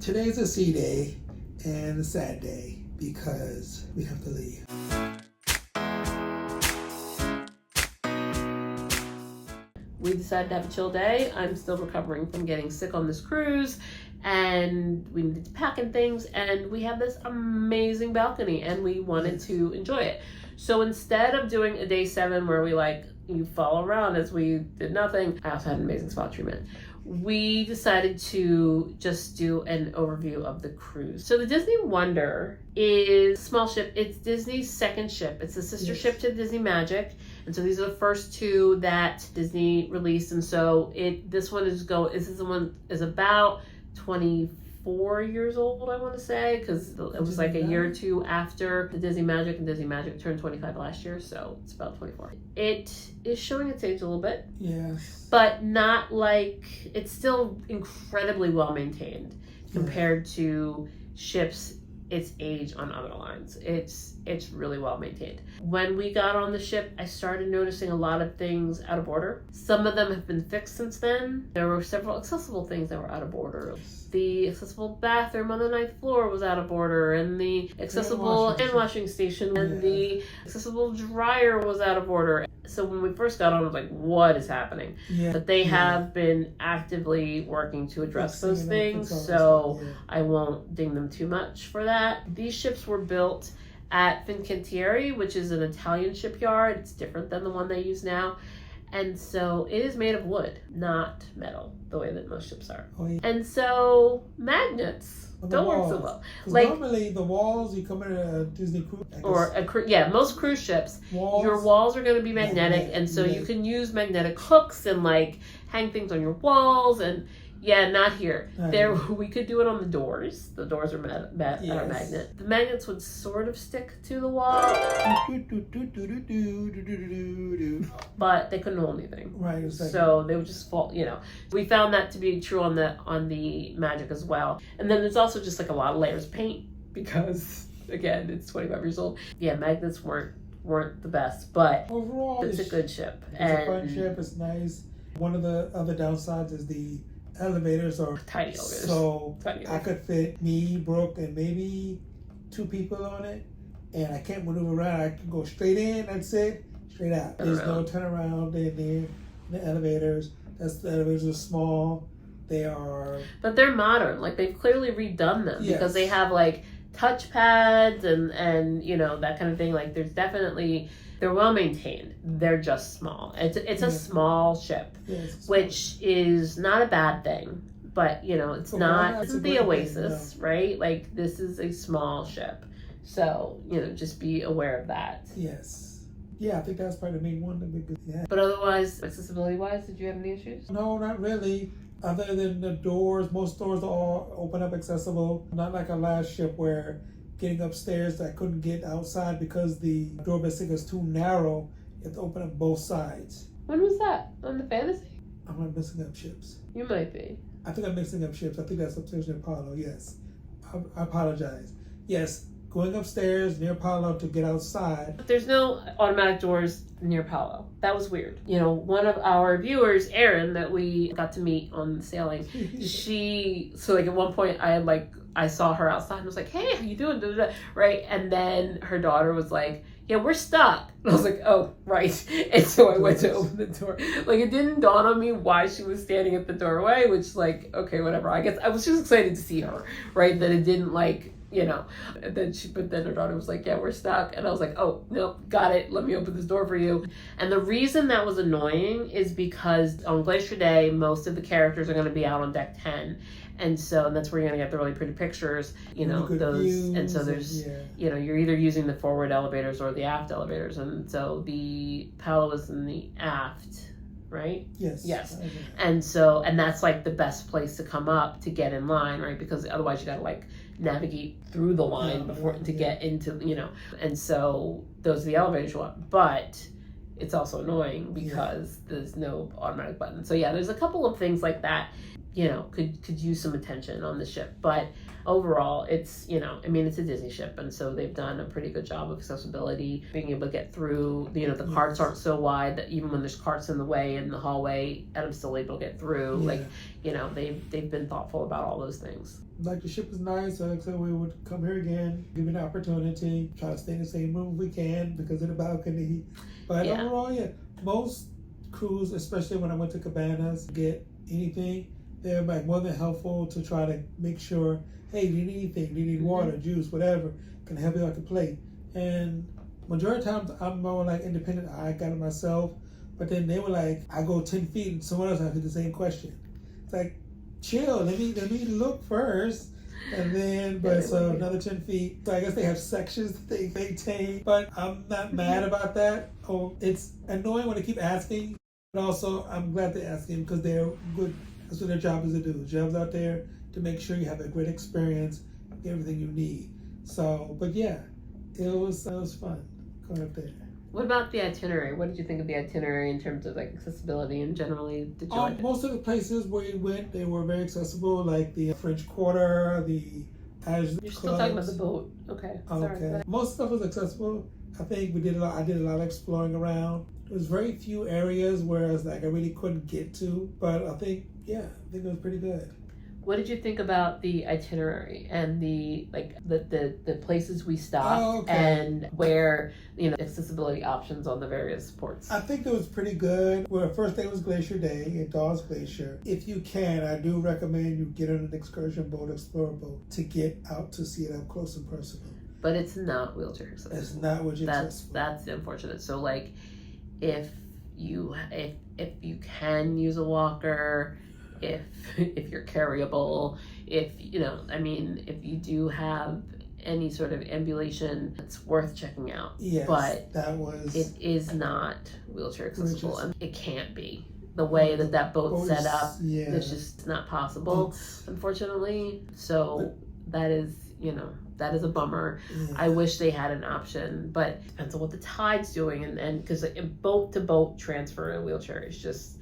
Today's a C day and a sad day because we have to leave. We decided to have a chill day. I'm still recovering from getting sick on this cruise, and we needed to pack in things, and we have this amazing balcony and we wanted to enjoy it. So instead of doing a day 7 where you follow around as we did nothing, I also had an amazing spa treatment. We decided to just do an overview of the cruise. So the Disney Wonder is a small ship. It's Disney's second ship. It's the sister ship to Disney Magic. And so these are the first 2 that Disney released. And so this one is about 24 years old, I want to say, because it was like a year or 2 after the Disney Magic, and Disney Magic turned 25 last year, so it's about 24. It is showing its age a little bit. Yes. But not it's still incredibly well maintained compared to ships its age on other lines. It's really well maintained. When we got on the ship, I started noticing a lot of things out of order. Some of them have been fixed since then. There were several accessible things that were out of order. The accessible bathroom on the 9th floor was out of order, and the accessible hand washing station and the accessible dryer was out of order. So when we first got on, I was like, what is happening? Yeah. But they have been actively working to address those things, so I won't ding them too much for that. These ships were built at Fincantieri, which is an Italian shipyard. It's different than the one they use now. And so it is made of wood, not metal, the way that most ships are. Oh, yeah. And so magnets don't work so well. Normally the walls, you come in a Disney cruise. Most cruise ships, your walls are going to be magnetic, and so you can use magnetic hooks and hang things on your walls, and not here. We could do it on the doors. The doors are magnet. The magnets would sort of stick to the wall, but they couldn't hold anything. Right. Exactly. So they would just fall. We found that to be true on the Magic as well. And then there's also just a lot of layers of paint because again, it's 25 years old. Yeah, magnets weren't the best, but overall, it's a good ship. It's a fun ship. It's nice. One of the other downsides is the elevators are tiny elevators. So I could fit me, Brooke, and maybe 2 people on it, and I can't maneuver around. I can go straight in, that's it, straight out. There's no turnaround in there. The elevators, the elevators are small. But they're modern. They've clearly redone them because they have touch pads and that kind of thing. There's definitely. They're well maintained. They're just small. It's a small ship, which is not a bad thing. But it's not. It's the Oasis, right? This is a small ship, so just be aware of that. Yes. Yeah, I think that's probably the main one that we could. Yeah. But otherwise, accessibility-wise, did you have any issues? No, not really. Other than the doors, most doors are all open up accessible. Not like our last ship where getting upstairs, I couldn't get outside because the door basically was too narrow. You have to open up both sides. When was that? On the Fantasy? I'm not mixing up ships. You might be. I think I'm mixing up ships. I think that's upstairs near Apollo, yes. I apologize. Yes, going upstairs near Apollo to get outside. But there's no automatic doors near Apollo. That was weird. One of our viewers, Erin, that we got to meet on sailing, at one point I saw her outside and was like, hey, how you doing? Right? And then her daughter was like, yeah, we're stuck. And I was like, oh, right. And so I went to open the door. It didn't dawn on me why she was standing at the doorway, which okay, whatever. I guess I was just excited to see her, right? That it didn't and then her daughter was like, yeah, we're stuck. And I was like, oh, no, got it. Let me open this door for you. And the reason that was annoying is because on Glacier Day, most of the characters are going to be out on deck 10. And that's where you're going to get the really pretty pictures, those. And so there's, you're either using the forward elevators or the aft elevators. And so the Palo is in the aft, right? Yes. And that's the best place to come up to get in line, right? Because otherwise you got to navigate through the line to get into, and so those are the elevators you want. But it's also annoying because there's no automatic button. So there's a couple of things like that, could use some attention on the ship. But overall, it's, it's a Disney ship. And so they've done a pretty good job of accessibility, being able to get through, the carts aren't so wide that even when there's carts in the way in the hallway, I'm still able to get through. They've been thoughtful about all those things. like the ship is nice. So like I said, we would come here again, give it an opportunity, try to stay in the same room if we can because of the balcony. But overall, yeah, most crews, especially when I went to Cabanas, get anything, they're like more than helpful to try to make sure, hey, do you need anything? Do you need water, juice, whatever? Can I help you out the plate? And majority of times I'm more like independent. I got it myself. But then they were like, I go 10 feet and someone else asked the same question. It's like, chill, let me look first. And then, but so another 10 feet. So I guess they have sections that they maintain. But I'm not mad about that. Oh, it's annoying when they keep asking. But also, I'm glad they're asking because they're good. That's what their job is to do. The job's out there to make sure you have a great experience, get everything you need. So, but yeah, it was fun going up there. What about the itinerary? What did you think of the itinerary in terms of like accessibility and generally? Did you like it? Most of the places where we went, they were very accessible, like the French Quarter, the You're still talking about the boat. Okay. Okay. Most stuff was accessible. I think I did a lot of exploring around. There was very few areas where I was like I really couldn't get to, but I think it was pretty good. What did you think about the itinerary and the places we stopped and where accessibility options on the various ports? I think it was pretty good. Well, first day was Glacier Day at Dawes Glacier. If you can, I do recommend you get on an excursion boat, explorer boat, to get out to see it up close and personal. But it's not wheelchair accessible. It's not wheelchair accessible. That's unfortunate. So like, if you can use a walker. If you're carryable, if you do have any sort of ambulation, it's worth checking out. Yes, but it is not wheelchair accessible, and it can't be. The way that boat's set up, it's just not possible, unfortunately. So that is a bummer. Yeah. I wish they had an option, but it depends on what the tide's doing, and because boat to boat transfer in a wheelchair is just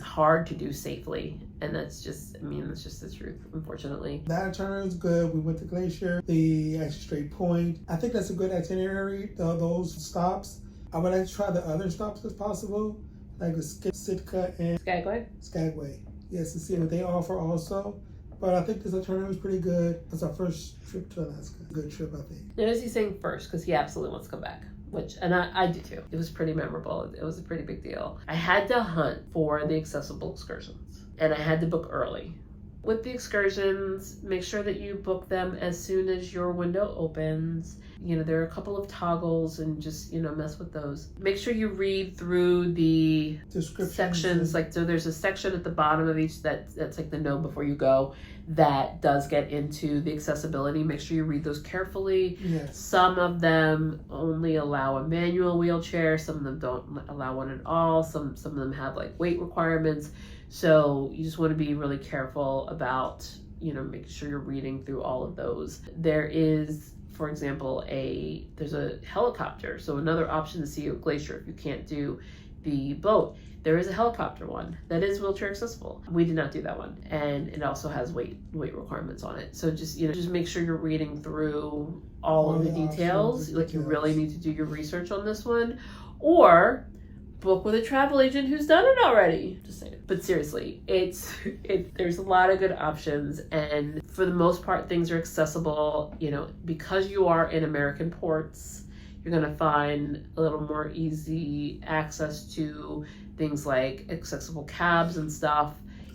hard to do safely, and that's just the truth, unfortunately. That itinerary was good. We went to Glacier, the Straight Point. I think that's a good itinerary, those stops. I would like to try the other stops if possible, like the Sitka and Skagway. Yes, to see what they offer also. But I think this itinerary was pretty good. It's our first trip to Alaska. Good trip, I think. Notice he's saying first because he absolutely wants to come back. And I do too. It was pretty memorable. It was a pretty big deal. I had to hunt for the accessible excursions, and I had to book early. With the excursions, make sure that you book them as soon as your window opens. There are a couple of toggles, and just, mess with those. Make sure you read through the sections. So there's a section at the bottom of each that's like the know before you go that does get into the accessibility. Make sure you read those carefully. Yes. Some of them only allow a manual wheelchair. Some of them don't allow one at all. Some of them have like weight requirements. So you just want to be really careful about, making sure you're reading through all of those. There is, for example, there's a helicopter. So another option to see a glacier if you can't do the boat. There is a helicopter one that is wheelchair accessible. We did not do that one, and it also has weight requirements on it. So just make sure you're reading through all of the details. Like you really need to do your research on this one, or book with a travel agent who's done it already. Just saying. But seriously, there's a lot of good options, and for the most part, things are accessible. Because you are in American ports, you're gonna find a little more easy access to things like accessible cabs and stuff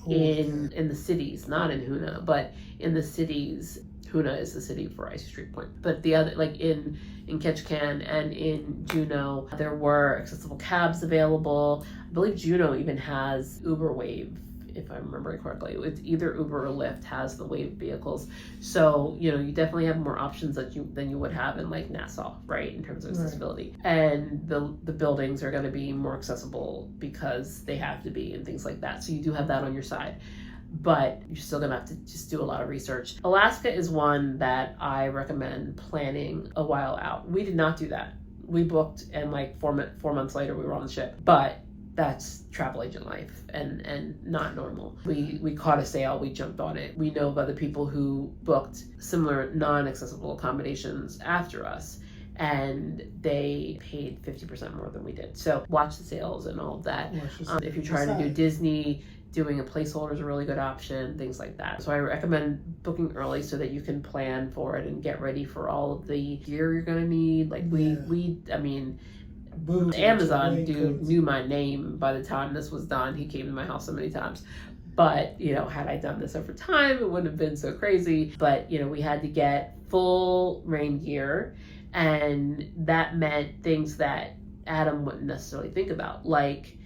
in the cities, not in Hoonah, but in the cities. Hoonah is the city for Icy Street Point. But the other, like in Ketchikan and in Juneau, there were accessible cabs available. I believe Juneau even has Uber Wave, if I remember correctly. It's either Uber or Lyft has the Wave vehicles. So, you definitely have more options than you would have in like Nassau, right, in terms of accessibility. Right. And the buildings are going to be more accessible because they have to be and things like that. So you do have that on your side. But you're still gonna have to just do a lot of research. Alaska is one that I recommend planning a while out. We did not do that. We booked, and like 4 months later we were on the ship. But that's travel agent life and not normal. We caught a sale, we jumped on it. We know of other people who booked similar non-accessible accommodations after us, and they paid 50% more than we did. So watch the sales and all of that. If you're trying to do Disney, doing a placeholder is a really good option, things like that. So I recommend booking early so that you can plan for it and get ready for all of the gear you're gonna need. Like I mean, Boots, Amazon dude knew my name by the time this was done. He came to my house so many times. But, you know, had I done this over time, it wouldn't have been so crazy. But, you know, we had to get full rain gear, and that meant things that Adam wouldn't necessarily think about, like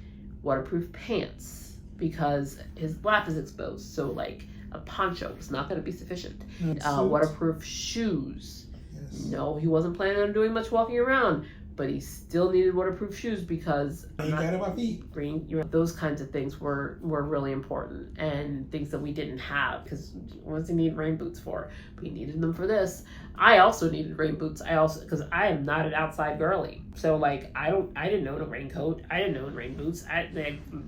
waterproof pants, because his lap is exposed. So, like, a poncho was not going to be sufficient. Waterproof shoes. Yes. No, he wasn't planning on doing much walking around, but he still needed waterproof shoes because those kinds of things were really important, and things that we didn't have, because what does he need rain boots for? We needed them for this. I also needed rain boots. Because I am not an outside girly. So like, I didn't own a raincoat. I didn't own rain boots.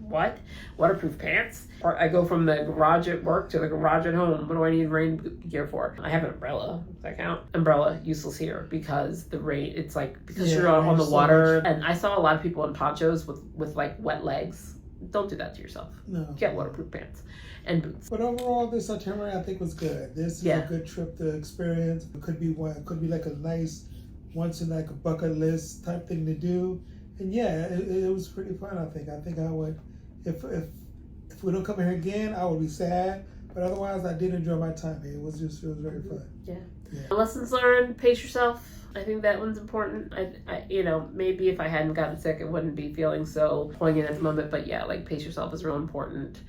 What? Waterproof pants? Or I go from the garage at work to the garage at home. What do I need rain gear for? I have an umbrella. Does that count? Umbrella, useless here, because the rain, it's like, because you're on the water. And I saw a lot of people in ponchos with like wet legs. Don't do that to yourself. No. Get waterproof pants and boots. But overall, this itinerary I think was good. This is a good trip to experience. It could be like a nice, once in like a bucket list type thing to do. And yeah, it was pretty fun. I think I would, if we don't come here again, I would be sad. But otherwise, I did enjoy my time here. It was very fun. Yeah. Lessons learned: pace yourself. I think that one's important. I you know, maybe if I hadn't gotten sick, it wouldn't be feeling so poignant at the moment. But yeah, like, pace yourself is real important.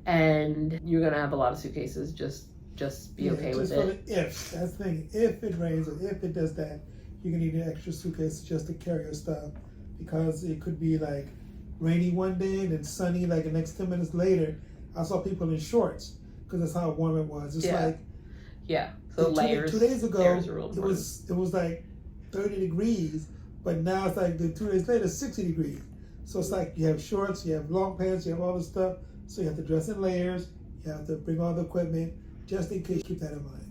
And you're gonna have a lot of suitcases. Just be okay with it. If that's the thing, if it rains or if it does that, you're gonna need an extra suitcase just to carry your stuff, because it could be like rainy one day and then sunny like the next 10 minutes later. I saw people in shorts because that's how warm it was. It's like so layers. 2 days ago, it was like 30 degrees, but now it's like 2 days later, 60 degrees. So it's like you have shorts, you have long pants, you have all this stuff. So you have to dress in layers. You have to bring all the equipment just in case. Keep that in mind.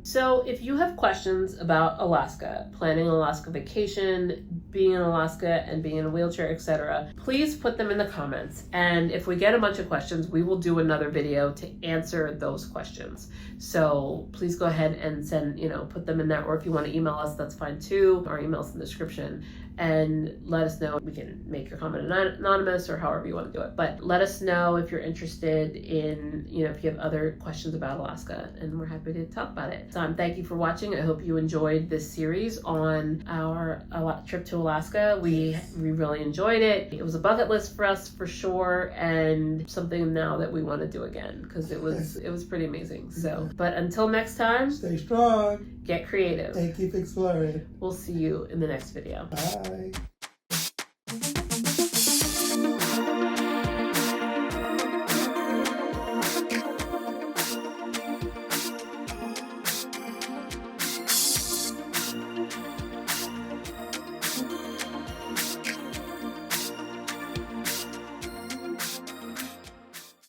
So if you have questions about Alaska, planning an Alaska vacation, being in Alaska and being in a wheelchair, etc., please put them in the comments. And if we get a bunch of questions, we will do another video to answer those questions. So please go ahead and put them in there. Or if you want to email us, that's fine too. Our email's in the description. And let us know. We can make your comment anonymous or however you want to do it. But let us know if you're interested in, if you have other questions about Alaska, and we're happy to talk about it. So thank you for watching. I hope you enjoyed this series on our trip to Alaska. We really enjoyed it. It was a bucket list for us for sure, and something now that we want to do again, because it was pretty amazing. So, but until next time, stay strong, get creative, and keep exploring. We'll see you in the next video. Bye.